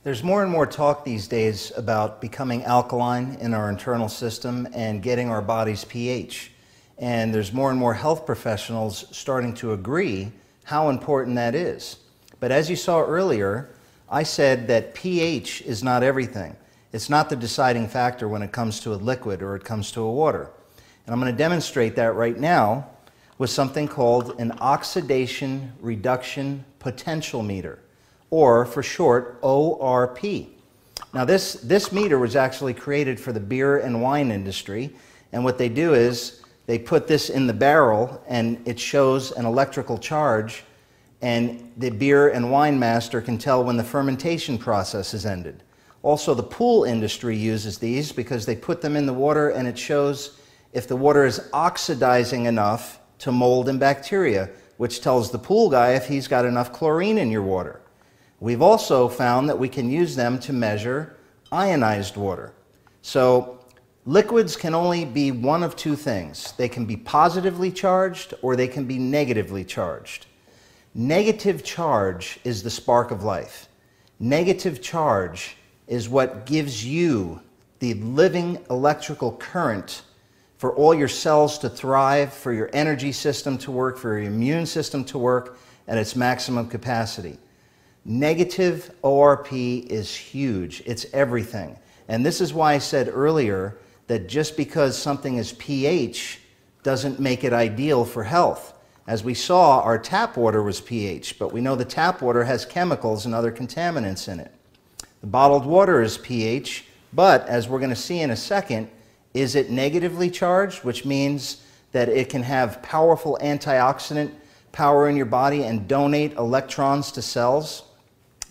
There's more and more talk these days about becoming alkaline in our internal system and getting our body's pH. And there's more and more health professionals starting to agree how important that is. But as you saw earlier, I said that pH is not everything. It's not the deciding factor when it comes to a liquid or it comes to a water. And I'm going to demonstrate that right now with something called an oxidation reduction potentiometer, or for short, ORP. Now this meter was actually created for the beer and wine industry, and what they do is they put this in the barrel and it shows an electrical charge, and the beer and wine master can tell when the fermentation process is ended. Also, the pool industry uses these because they put them in the water and it shows if the water is oxidizing enough to mold and bacteria, which tells the pool guy if he's got enough chlorine in your water. We've also found that we can use them to measure ionized water. So liquids can only be one of two things. They can be positively charged or they can be negatively charged. Negative charge is the spark of life. Negative charge is what gives you the living electrical current for all your cells to thrive, for your energy system to work, for your immune system to work at its maximum capacity. Negative ORP is huge. It's everything. And this is why I said earlier that just because something is pH doesn't make it ideal for health. As we saw, our tap water was pH, but we know the tap water has chemicals and other contaminants in it. The bottled water is pH, but as we're going to see in a second, is it negatively charged, which means that it can have powerful antioxidant power in your body and donate electrons to cells?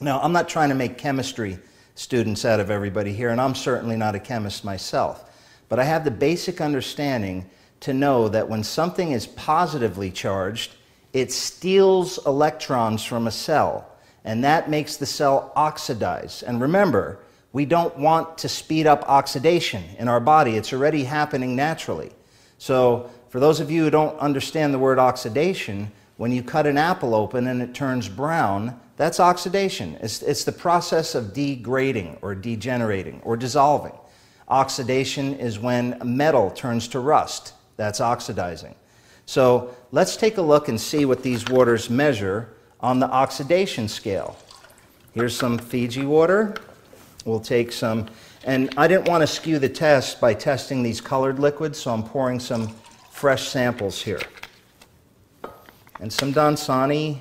Now, I'm not trying to make chemistry students out of everybody here, and I'm certainly not a chemist myself, but I have the basic understanding to know that when something is positively charged, it steals electrons from a cell, and that makes the cell oxidize. And remember, we don't want to speed up oxidation in our body. It's already happening naturally. So for those of you who don't understand the word oxidation, when you cut an apple open and it turns brown, that's oxidation. It's the process of degrading or degenerating or dissolving. Oxidation is when metal turns to rust. That's oxidizing. So let's take a look and see what these waters measure on the oxidation scale. Here's some Fiji water. We'll take some, and I didn't want to skew the test by testing these colored liquids, so I'm pouring some fresh samples here. And some Dansani.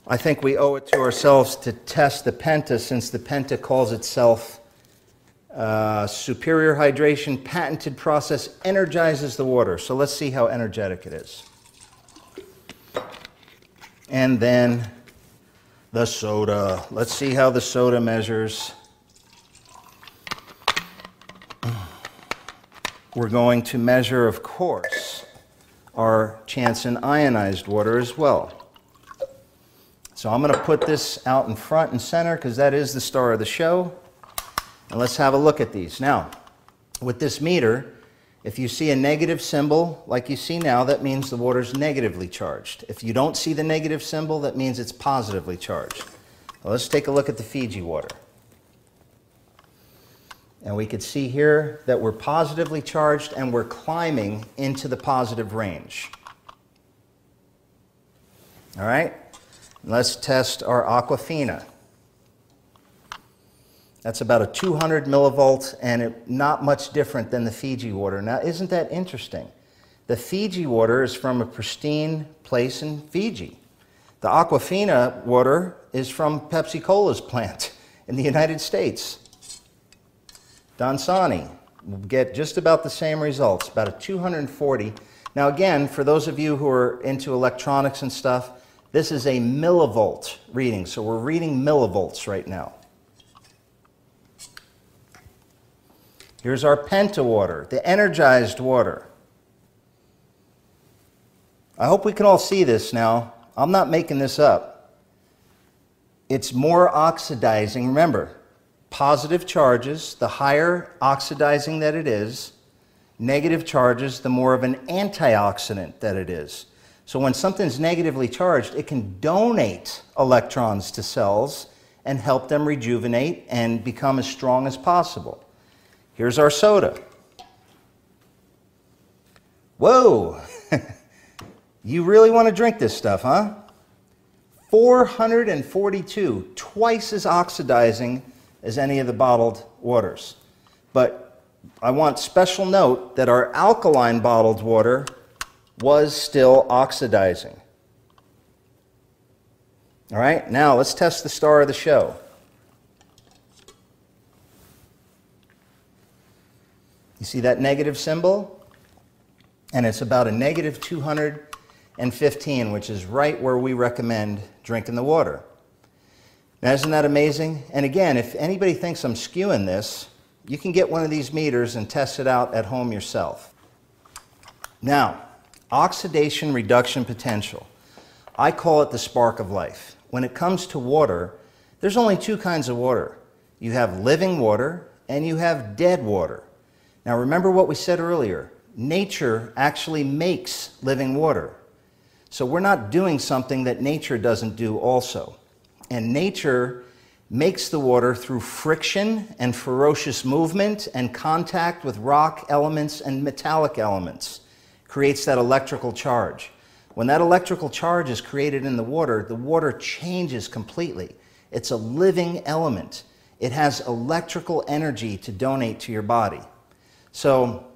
I think we owe it to ourselves to test the Penta, since the Penta calls itself superior hydration, patented process, energizes the water. So let's see how energetic it is. And then the soda. Let's see how the soda measures. We're going to measure, of course, our Chanson ionized water as well. So I'm going to put this out in front and center because that is the star of the show. And let's have a look at these. Now, with this meter, if you see a negative symbol like you see now, that means the water's negatively charged. If you don't see the negative symbol, that means it's positively charged. Well, let's take a look at the Fiji water. And we could see here that we're positively charged and we're climbing into the positive range. All right? Let's test our Aquafina. That's about a 200 millivolt, and not much different than the Fiji water. Now, isn't that interesting? The Fiji water is from a pristine place in Fiji. The Aquafina water is from Pepsi-Cola's plant in the United States. Dansani will get just about the same results, about a 240. Now again, for those of you who are into electronics and stuff, this is a millivolt reading, so we're reading millivolts right now. Here's our Penta water, the energized water. I hope we can all see this now. I'm not making this up. It's more oxidizing. Remember, positive charges, the higher oxidizing that it is, negative charges, the more of an antioxidant that it is. So when something's negatively charged, it can donate electrons to cells and help them rejuvenate and become as strong as possible. Here's our soda. Whoa! You really want to drink this stuff, huh? 442, twice as oxidizing as any of the bottled waters. But I want special note that our alkaline bottled water was still oxidizing. All right, now let's test the star of the show. You see that negative symbol? And it's about a negative 215, which is right where we recommend drinking the water. Now, isn't that amazing? And again, if anybody thinks I'm skewing this, you can get one of these meters and test it out at home yourself. Now, oxidation reduction potential. I call it the spark of life. When it comes to water, there's only two kinds of water. You have living water and you have dead water. Now remember what we said earlier. Nature actually makes living water. So we're not doing something that nature doesn't do also. And nature makes the water through friction and ferocious movement and contact with rock elements and metallic elements. Creates that electrical charge. When that electrical charge is created in the water changes completely. It's a living element. It has electrical energy to donate to your body. So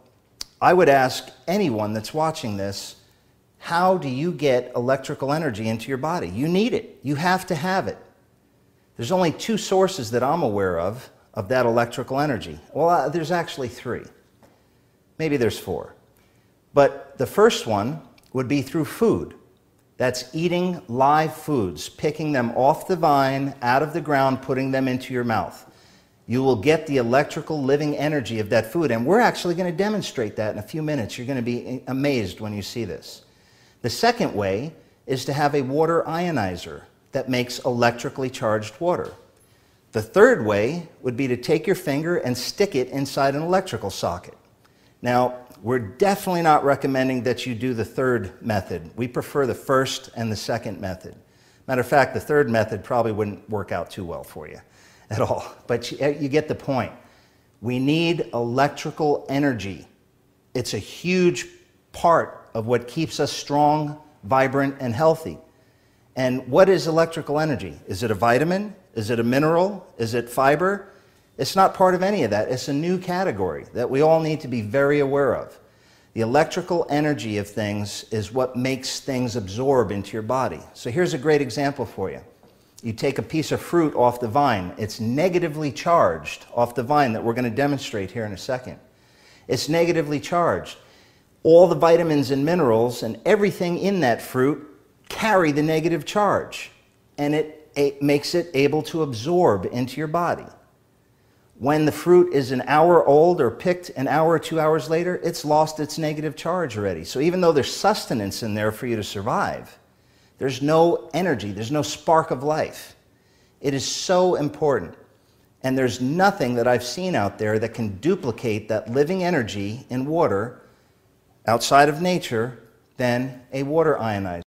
I would ask anyone that's watching this, how do you get electrical energy into your body? You need it. You have to have it. There's only two sources that I'm aware of that electrical energy. Well, there's actually three. Maybe there's four. But the first one would be through food. That's eating live foods, picking them off the vine, out of the ground, putting them into your mouth. You will get the electrical living energy of that food, and we're actually going to demonstrate that in a few minutes. You're going to be amazed when you see this. The second way is to have a water ionizer that makes electrically charged water. The third way would be to take your finger and stick it inside an electrical socket. Now, we're definitely not recommending that you do the third method. We prefer the first and the second method. Matter of fact, the third method probably wouldn't work out too well for you at all. But you get the point. We need electrical energy. It's a huge part of what keeps us strong, vibrant, and healthy. And what is electrical energy? Is it a vitamin? Is it a mineral? Is it fiber? It's not part of any of that. It's a new category that we all need to be very aware of. The electrical energy of things is what makes things absorb into your body. So here's a great example for you. You take a piece of fruit off the vine. It's negatively charged off the vine that we're going to demonstrate here in a second. It's negatively charged. All the vitamins and minerals and everything in that fruit carry the negative charge, and it makes it able to absorb into your body. When the fruit is an hour old or picked an hour or 2 hours later, it's lost its negative charge already. So even though there's sustenance in there for you to survive, there's no energy, there's no spark of life. It is so important. And there's nothing that I've seen out there that can duplicate that living energy in water outside of nature than a water ionizer.